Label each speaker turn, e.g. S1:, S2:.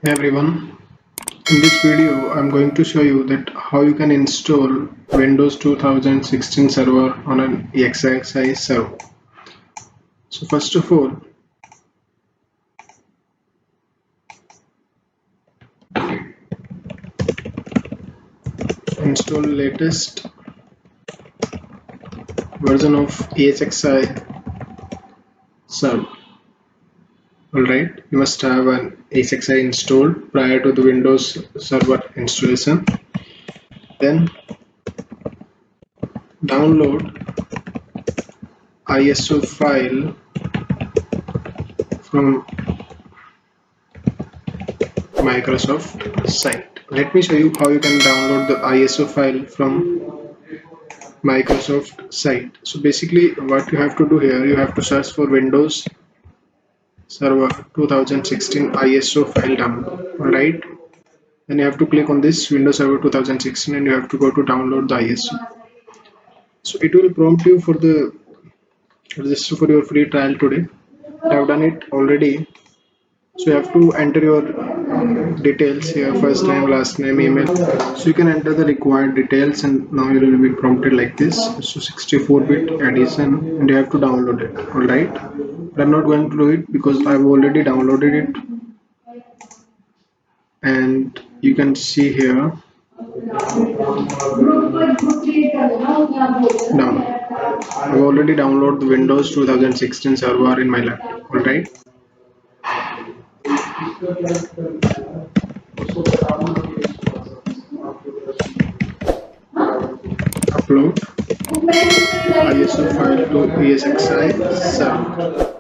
S1: Hey everyone, in this video I'm going to show you that how you can install Windows 2016 server on an EXXI server. So first of all, install latest version of EXXI server. Alright, you must have an EXXI installed prior to the Windows server installation. Then download ISO file from Microsoft site. Let me show you how you can download the ISO file from Microsoft site. So basically what you have to do here, you have to search for Windows Server 2016 ISO file download. Alright. Then you have to click on this Windows Server 2016 and you have to go to download the ISO. So it will prompt you for the register for your free trial today. I have done it already. So you have to enter your details here, first name, last name, email. So you can enter the required details and now you will be prompted like this. So 64-bit addition and you have to download it. Alright. But I'm not going to do it because I've already downloaded it, and you can see here download. I've already downloaded the Windows 2016 server in my laptop. Alright. Upload ISO file to ESXi server.